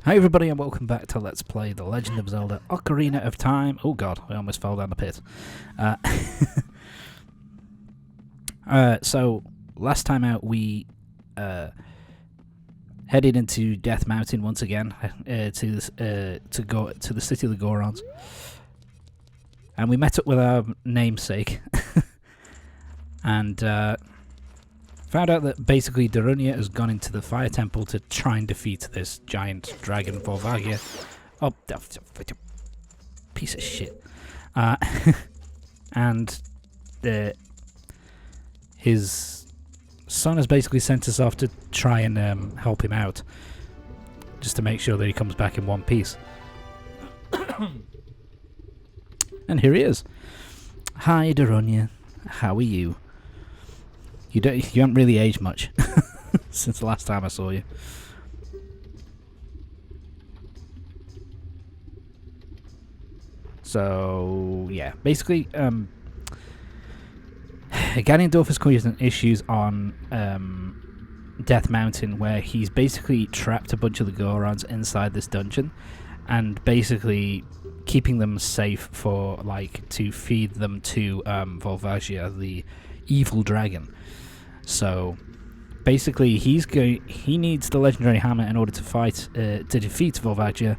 Hi everybody and welcome back to Let's Play The Legend of Zelda Ocarina of Time. Oh god, I almost fell down the pit. So, last time out we headed into Death Mountain once again to go to the city of the Gorons. And we met up with our namesake and found out that basically Darunia has gone into the fire temple to try and defeat this giant dragon Volvagia. Oh, piece of shit. And his son has basically sent us off to try and help him out, just to make sure that he comes back in one piece. And here he is. Hi, Darunia. How are you? You haven't really aged much since the last time I saw you. So yeah, basically, Ganondorf has caused issues on Death Mountain, where he's basically trapped a bunch of the Gorons inside this dungeon, and basically keeping them safe for to feed them to Volvagia, the evil dragon. So basically, he needs the legendary hammer in order to defeat Volvagia,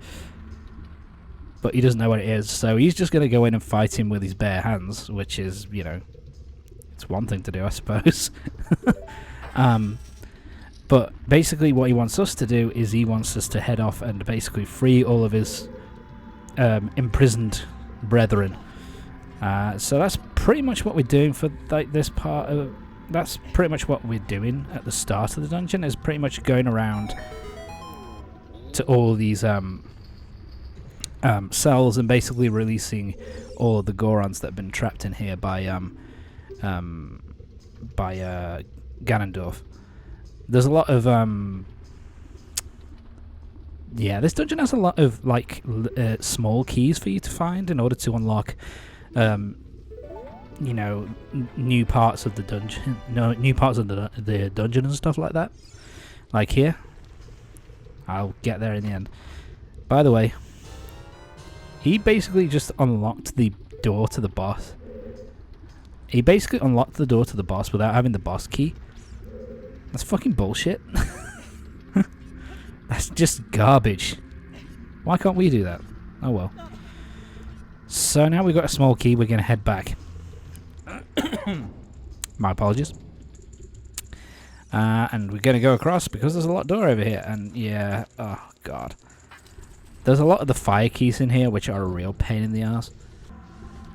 but he doesn't know what it is. So he's just going to go in and fight him with his bare hands, which is, you know, it's one thing to do, I suppose. But basically, what he wants us to do is he wants us to head off and basically free all of his imprisoned brethren. So that's pretty much what we're doing for this part of. That's pretty much what we're doing at the start of the dungeon, is pretty much going around to all these cells and basically releasing all of the Gorons that have been trapped in here by Ganondorf. There's a lot of this dungeon has a lot of small keys for you to find in order to unlock you know, new parts of the dungeon, new parts of the dungeon and stuff like that. Like here, I'll get there in the end. By the way, he basically just unlocked the door to the boss. He basically unlocked the door to the boss without having the boss key. That's fucking bullshit. That's just garbage. Why can't we do that? Oh well. So now we've got a small key, we're going to head back. My apologies. And we're going to go across because there's a locked door over here. And yeah, oh god. There's a lot of the fire keys in here which are a real pain in the ass.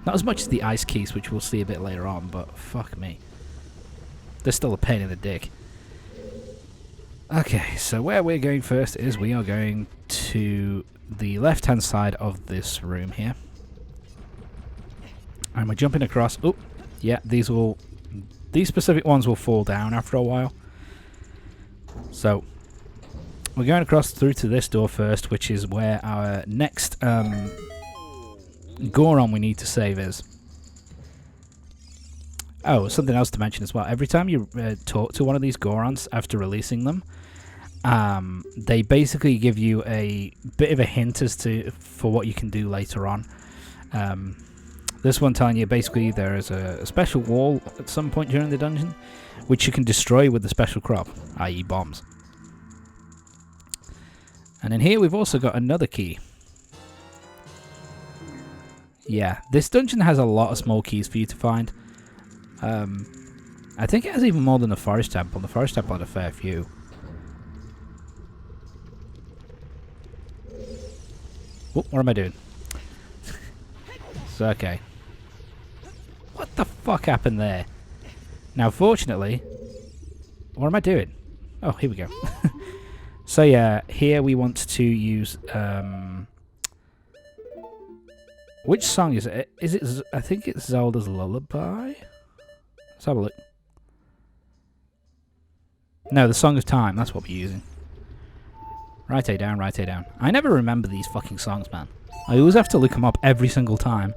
Not as much as the ice keys, which we'll see a bit later on, but fuck me. They're still a pain in the dick. Okay, so where we're going first is we are going to the left-hand side of this room here. And we're jumping across. Oh, yeah, these specific ones will fall down after a while. So we're going across through to this door first, which is where our next Goron we need to save is. Oh, something else to mention as well. Every time you talk to one of these Gorons after releasing them, they basically give you a bit of a hint for what you can do later on. This one telling you basically there is a special wall at some point during the dungeon, which you can destroy with the special crop, i.e. bombs. And in here we've also got another key. Yeah, this dungeon has a lot of small keys for you to find. I think it has even more than the Forest Temple. The Forest Temple had a fair few. What am I doing? So, okay. What the fuck happened there? Now, fortunately... What am I doing? Oh, here we go. So, yeah, here we want to use... Which song is it? I think it's Zelda's Lullaby? Let's have a look. No, the Song of Time. That's what we're using. Right A down, right A down. I never remember these fucking songs, man. I always have to look them up every single time.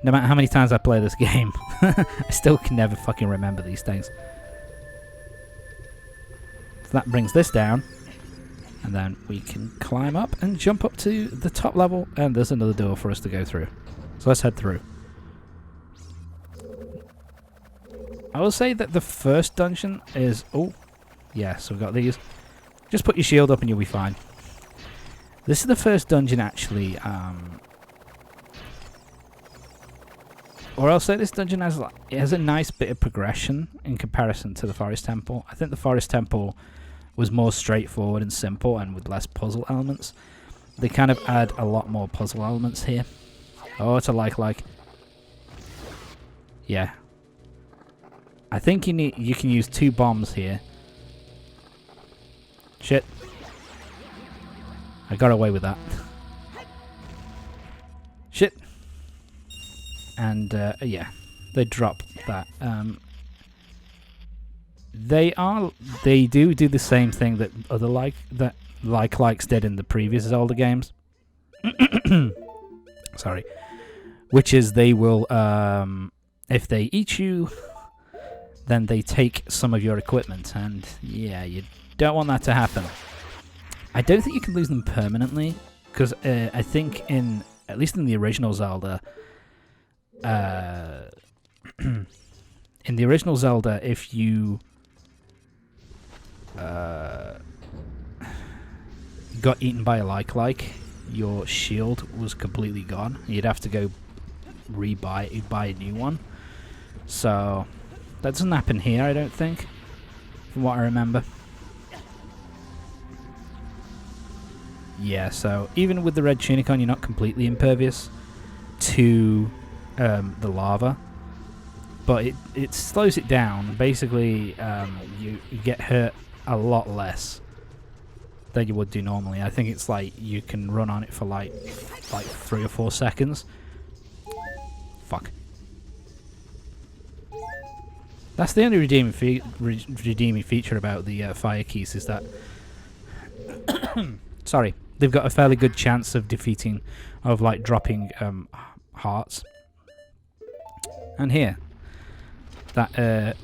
No matter how many times I play this game. I still can never fucking remember these things. So that brings this down. And then we can climb up and jump up to the top level, and there's another door for us to go through. So let's head through. I will say that the first dungeon is... Oh, yeah, so we've got these. Just put your shield up and you'll be fine. This is the first dungeon, actually. Or I'll say this dungeon has, it has a nice bit of progression in comparison to the Forest Temple. I think the Forest Temple was more straightforward and simple and with less puzzle elements. They kind of add a lot more puzzle elements here. Oh, it's a like. Yeah. I think you can use 2 bombs here. Shit. I got away with that. Shit. And yeah, they drop that. They do the same thing that other likes did in the previous Zelda games. Sorry. Which is they will if they eat you, then they take some of your equipment, and yeah, you don't want that to happen. I don't think you can lose them permanently, because I think at least in the original Zelda, if you got eaten by a like, your shield was completely gone. You'd have to go buy a new one. So that doesn't happen here, I don't think, from what I remember. Yeah, so even with the red tunic on, you're not completely impervious to the lava, but it slows it down. Basically, you get hurt a lot less than you would do normally. I think it's like you can run on it for like 3 or 4 seconds. Fuck. That's the only redeeming feature about the fire keys, is that sorry, they've got a fairly good chance of dropping hearts. And here, that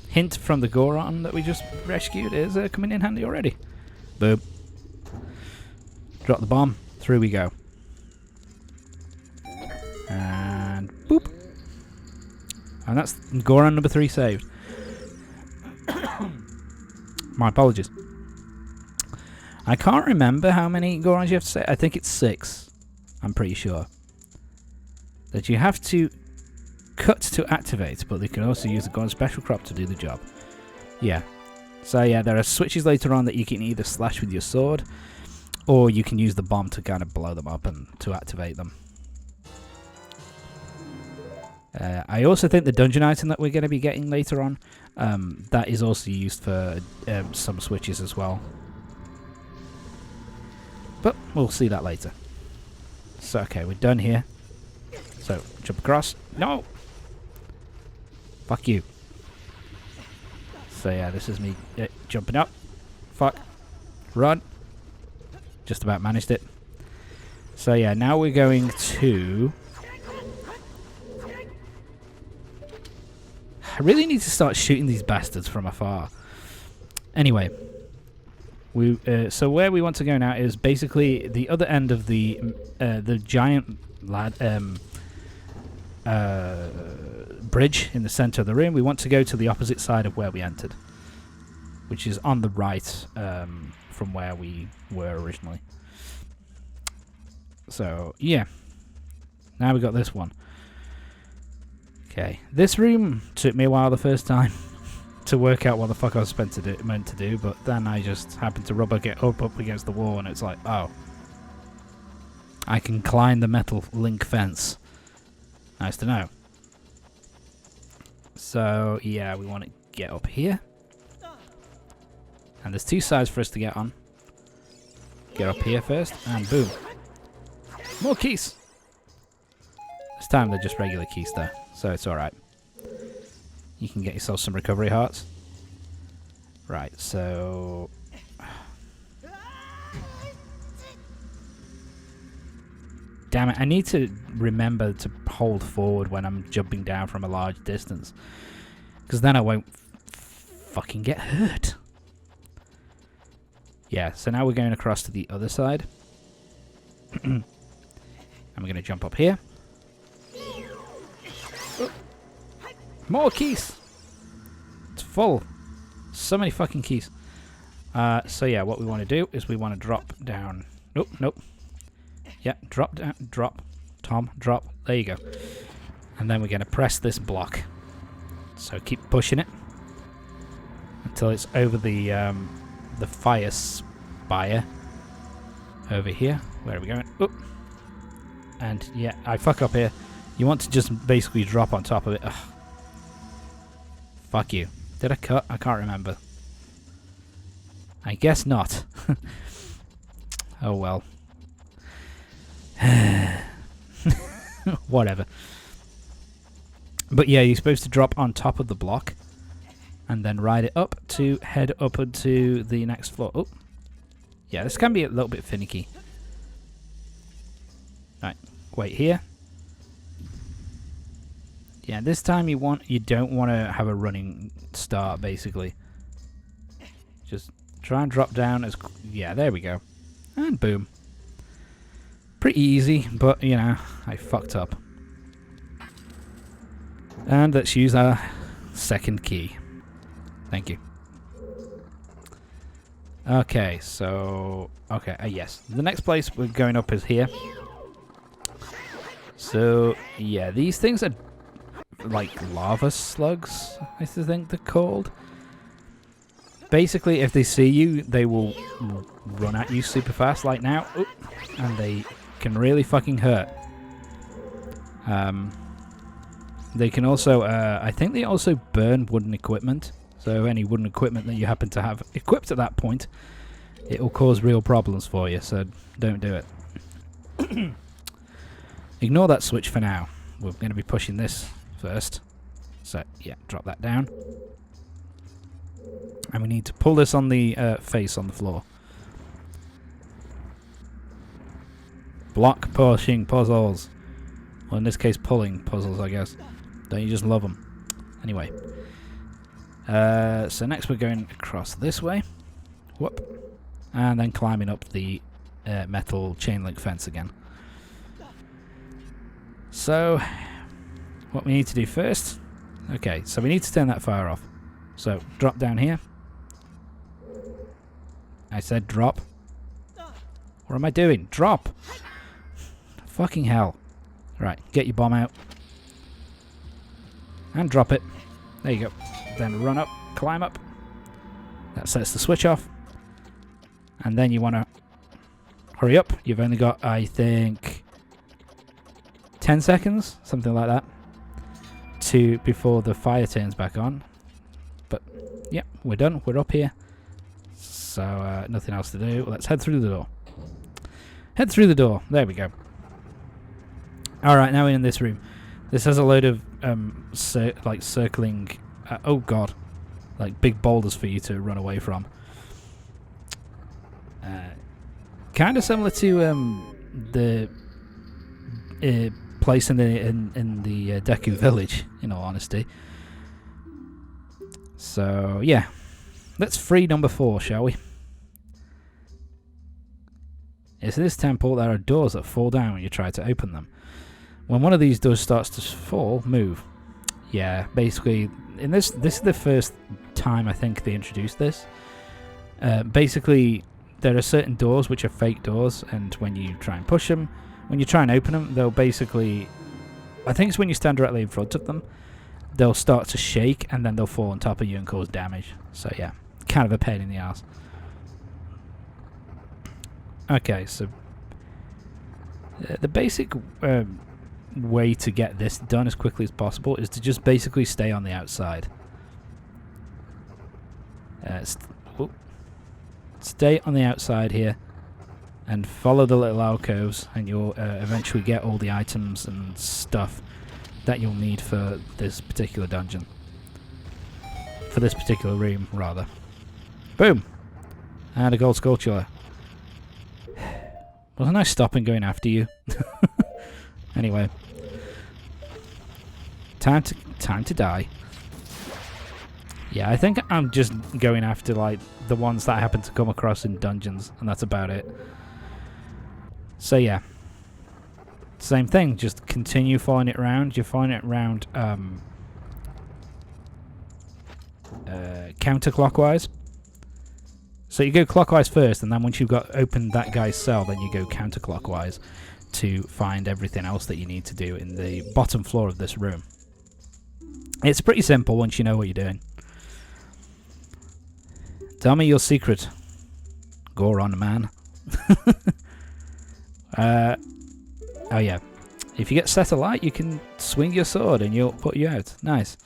hint from the Goron that we just rescued is coming in handy already. Boom. Drop the bomb. Through we go. And boop. And that's Goron number 3 saved. My apologies. I can't remember how many Gorons you have to save. I think it's 6. I'm pretty sure. That you have to cut to activate, but they can also use the Goron special crop to do the job. Yeah. So yeah, there are switches later on that you can either slash with your sword, or you can use the bomb to kind of blow them up and to activate them. I also think the dungeon item that we're going to be getting later on, that is also used for some switches as well. But we'll see that later. So okay, we're done here. So jump across. No! Fuck you. So yeah, this is me jumping up. Fuck. Run. Just about managed it. So yeah, now we're going to... I really need to start shooting these bastards from afar. Anyway, so where we want to go now is basically the other end of the giant bridge in the center of the room. We want to go to the opposite side of where we entered, which is on the right from where we were originally. So yeah, now we got this one. Okay, this room took me a while the first time to work out what the fuck I was meant to do, but then I just happened to get up against the wall, and it's like, oh, I can climb the metal link fence. Nice to know. So yeah, we want to get up here, and there's 2 sides for us to get on. Get up here first, and boom, more keys. This time they're just regular keys though, so it's alright. You can get yourself some recovery hearts. Right, so... Damn it, I need to remember to hold forward when I'm jumping down from a large distance, because then I won't fucking get hurt. Yeah, so now we're going across to the other side. And we're going to jump up here. More keys! It's full. So many fucking keys. So yeah, what we want to do is we want to drop down. Nope, nope. Yeah, drop down, drop. Tom, drop. There you go. And then we're going to press this block. So keep pushing it until it's over the fire spire over here. Where are we going? Oop. And yeah, I fuck up here. You want to just basically drop on top of it. Ugh. Fuck you. Did I cut? I can't remember. I guess not. Oh well. Whatever. But yeah, you're supposed to drop on top of the block and then ride it up to head up onto the next floor. Oh, yeah, this can be a little bit finicky. Right, wait here. Yeah, this time you don't want to have a running start, basically. Just try and drop down as... Yeah, there we go. And boom. Pretty easy, but, you know, I fucked up. And let's use our second key. Thank you. Okay, so... Okay, yes. The next place we're going up is here. So, yeah, these things are like lava slugs, I think they're called. Basically, if they see you, they will run at you super fast, like now. Oop, and they can really fucking hurt. They can also, I think they also burn wooden equipment. So any wooden equipment that you happen to have equipped at that point, it will cause real problems for you, so don't do it. Ignore that switch for now. We're going to be pushing this first. So, yeah, drop that down. And we need to pull this on the face on the floor. Block pushing puzzles. Well, in this case, pulling puzzles, I guess. Don't you just love them? Anyway. So next we're going across this way. Whoop. And then climbing up the metal chain link fence again. So, what we need to do first... Okay, so we need to turn that fire off. So, drop down here. I said drop. What am I doing? Drop! Fucking hell. Right, get your bomb out. And drop it. There you go. Then run up, climb up. That sets the switch off. And then you want to hurry up. You've only got, I think, 10 seconds, something like that, before the fire turns back on. But, yeah, we're done. We're up here. So, nothing else to do. Let's head through the door. Head through the door. There we go. Alright, now we're in this room. This has a load of, circling... oh, God. Like, big boulders for you to run away from. Kind of similar to, the... place in the Deku village, in all honesty. So, yeah. Let's free number 4, shall we? In this temple, there are doors that fall down when you try to open them. When one of these doors starts to fall, move. Yeah, basically, this is the first time I think they introduced this. Basically, there are certain doors which are fake doors, and when you try and push them, when you try and open them, they'll basically... I think it's when you stand directly in front of them, they'll start to shake, and then they'll fall on top of you and cause damage. So yeah, kind of a pain in the ass. Okay, so... the basic way to get this done as quickly as possible is to just basically stay on the outside. Stay on the outside here. And follow the little alcoves, and you'll eventually get all the items and stuff that you'll need for this particular dungeon. For this particular room, rather. Boom! And a gold sculpture. Wasn't I stopping going after you? Anyway. Time to die. Yeah, I think I'm just going after, like, the ones that I happen to come across in dungeons, and that's about it. So, yeah. Same thing, just continue following it around. You're following it around counterclockwise. So you go clockwise first, and then once you've got opened that guy's cell, then you go counterclockwise to find everything else that you need to do in the bottom floor of this room. It's pretty simple once you know what you're doing. Tell me your secret, Goron man. Oh yeah. If you get set alight, you can swing your sword and you'll put you out. Nice.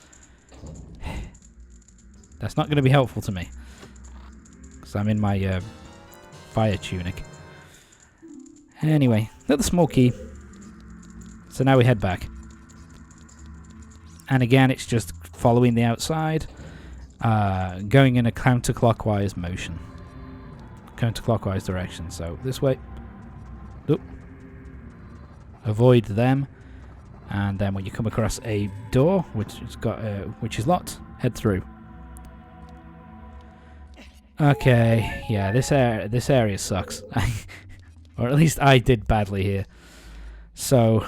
That's not going to be helpful to me, because I'm in my fire tunic. Anyway, got the small key. So now we head back. And again, it's just following the outside. Going in a counterclockwise motion. Counterclockwise direction. So this way. Oop. Avoid them. And then when you come across a door, which is locked, head through. Okay, yeah, this area sucks. Or at least I did badly here. So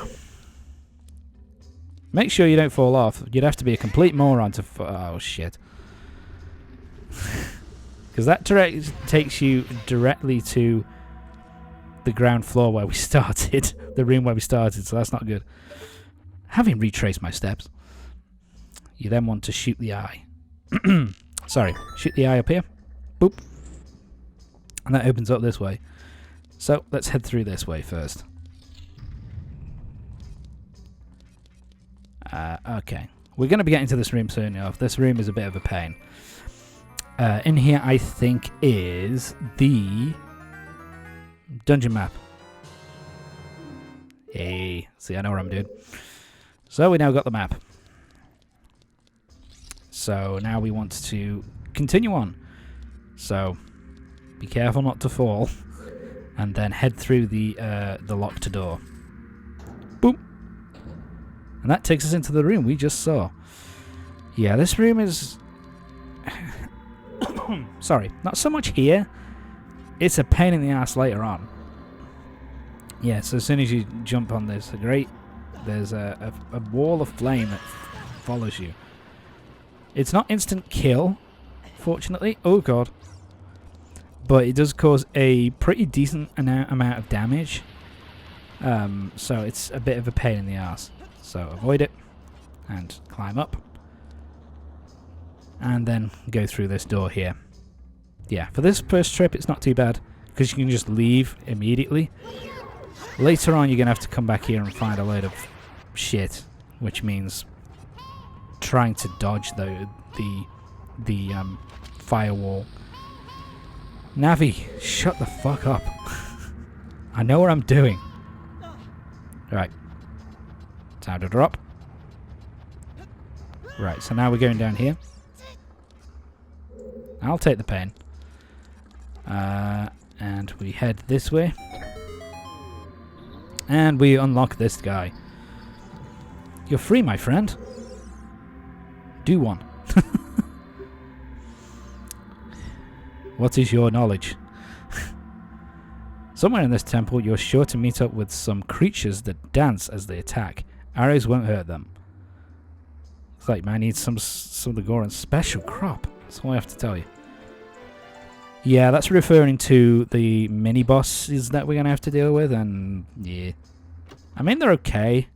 make sure you don't fall off. You'd have to be a complete moron to oh shit. Because that takes you directly to the ground floor where we started. The room where we started, so that's not good. Having retraced my steps, you then want to shoot the eye. Sorry, shoot the eye up here. Boop. And that opens up this way. So let's head through this way first. Okay. We're going to be getting to this room soon enough. This room is a bit of a pain. In here, I think, is the dungeon map. Hey, see, I know what I'm doing. So we now got the map. So now we want to continue on. So be careful not to fall, and then head through the locked door. Boom. And that takes us into the room we just saw. Yeah, this room is... Sorry, not so much here. It's a pain in the ass later on. Yeah, so as soon as you jump on this grate, there's a wall of flame that follows you. It's not instant kill, fortunately. Oh god. But it does cause a pretty decent amount of damage. So it's a bit of a pain in the ass. So avoid it and climb up. And then go through this door here. Yeah, for this first trip it's not too bad, because you can just leave immediately. Later on you're going to have to come back here and find a load of shit, which means trying to dodge the firewall. Navi, shut the fuck up. I know what I'm doing. Right. Time to drop. Right, so now we're going down here. I'll take the pain. And we head this way. And we unlock this guy. You're free, my friend. Do one. What is your knowledge? Somewhere in this temple, you're sure to meet up with some creatures that dance as they attack. Arrows won't hurt them. Looks like man needs some of the Goron's special crop. That's all I have to tell you. Yeah, that's referring to the mini bosses that we're gonna have to deal with, and yeah, I mean they're okay.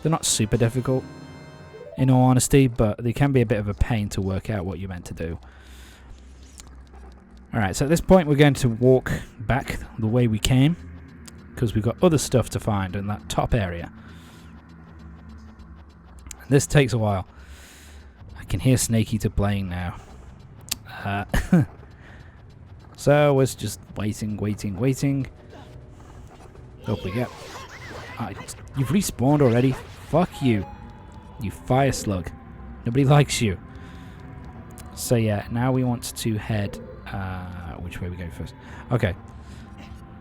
They're not super difficult, in all honesty, but they can be a bit of a pain to work out what you're meant to do. Alright, so at this point we're going to walk back the way we came, because we've got other stuff to find in that top area. This takes a while. I can hear Snake Eater playing now. So we're just waiting. Hope we get... you've respawned already? Fuck you. You fire slug. Nobody likes you. So yeah, now we want to head... which way we go first? Okay.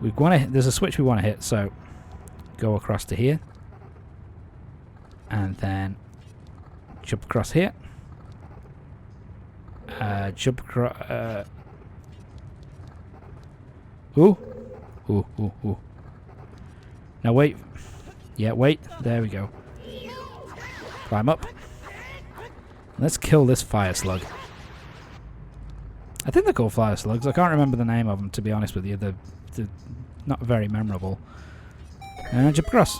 There's a switch we want to hit, so go across to here. And then jump across here. Jump across. Ooh. Ooh, ooh, ooh. Now wait. Yeah, wait. There we go. Climb up. Let's kill this fire slug. I think they're called fire slugs. I can't remember the name of them, to be honest with you. They're not very memorable. And jump across.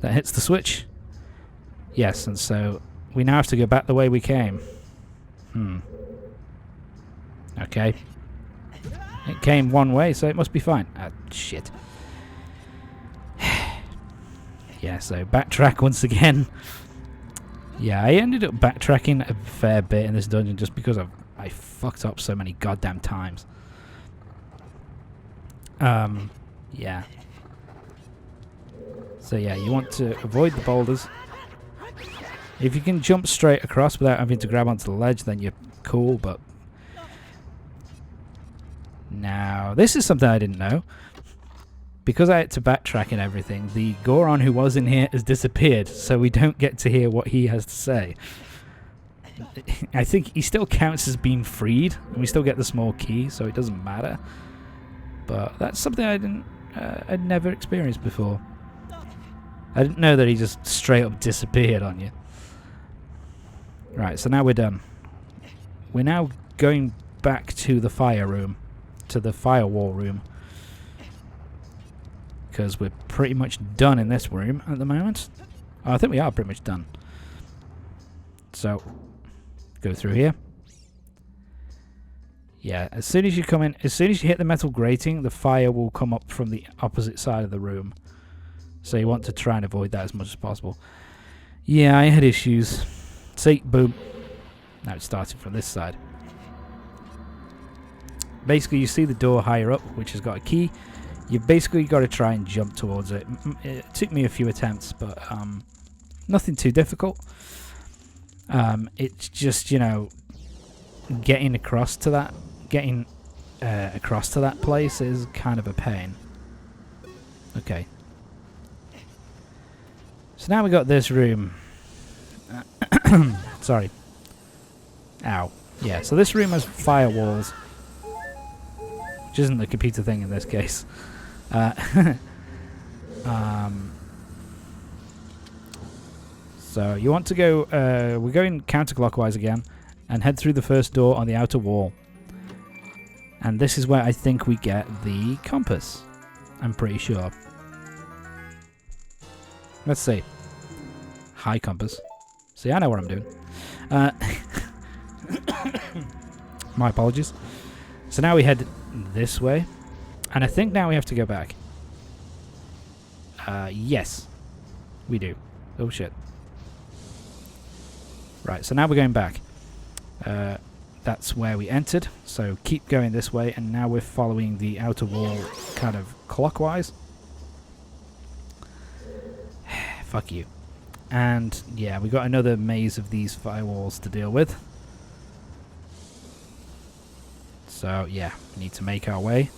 That hits the switch. Yes, and so we now have to go back the way we came. Okay. It came one way, so it must be fine. Ah, shit. Yeah, so backtrack once again. Yeah, I ended up backtracking a fair bit in this dungeon just because I fucked up so many goddamn times. Yeah. So yeah, you want to avoid the boulders. If you can jump straight across without having to grab onto the ledge, then you're cool, but... Now, this is something I didn't know. Because I had to backtrack and everything, the Goron who was in here has disappeared, so we don't get to hear what he has to say. I think he still counts as being freed, and we still get the small key, so it doesn't matter. But that's something I'd never experienced before. I didn't know that he just straight up disappeared on you. Right, so now we're done. We're now going back to the fire room, to the firewall room. Because we're pretty much done in this room at the moment. Oh, I think we are pretty much done. So, go through here. Yeah, as soon as you come in, as soon as you hit the metal grating, the fire will come up from the opposite side of the room. So you want to try and avoid that as much as possible. Yeah, I had issues. See, boom. Now it's starting from this side. Basically, you see the door higher up, which has got a key. You've basically got to try and jump towards it. It took me a few attempts, but nothing too difficult. It's just, you know, getting across to that place is kind of a pain. Okay. So now we got this room. Sorry. Ow. Yeah, so this room has firewalls. Which isn't the computer thing in this case. So you want to go, we're going counterclockwise again, and head through the first door on the outer wall. And this is where I think we get the compass. I'm pretty sure. Let's see. High compass. See, I know what I'm doing. My apologies. So now we head this way. And I think now we have to go back. Yes. We do. Oh, shit. Right, so now we're going back. That's where we entered. So keep going this way. And now we're following the outer wall kind of clockwise. Fuck you. And, yeah, we got another maze of these firewalls to deal with. So, yeah, we need to make our way.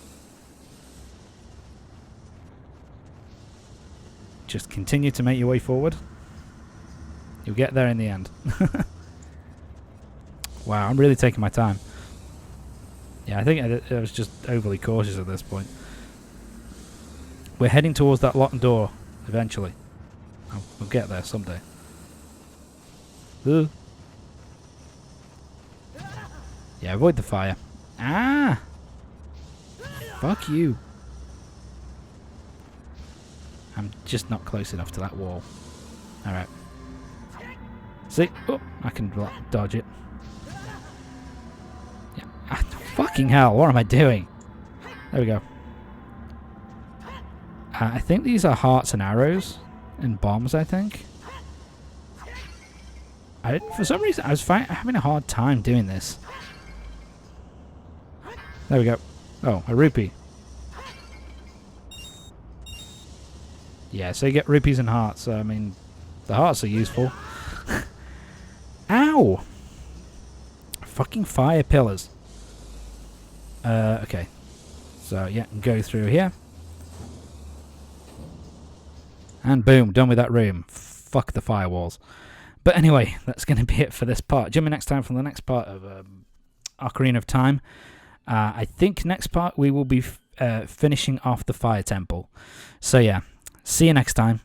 Just continue to make your way forward. You'll get there in the end. Wow, I'm really taking my time. Yeah, I think I was just overly cautious at this point. We're heading towards that locked door, eventually. We'll get there someday. Ooh. Yeah, avoid the fire. Ah! Fuck you. I'm just not close enough to that wall. Alright. See? Oh, I can dodge it. Yeah. Ah, fucking hell, what am I doing? There we go. I think these are hearts and arrows. And bombs, I think. For some reason, I was having a hard time doing this. There we go. Oh, a rupee. Yeah, so you get rupees and hearts. I mean, the hearts are useful. Ow! Fucking fire pillars. Okay. So, yeah, go through here. And boom, done with that room. Fuck the firewalls. But anyway, that's going to be it for this part. Join me next time for the next part of Ocarina of Time. I think next part we will be finishing off the Fire Temple. So yeah, see you next time.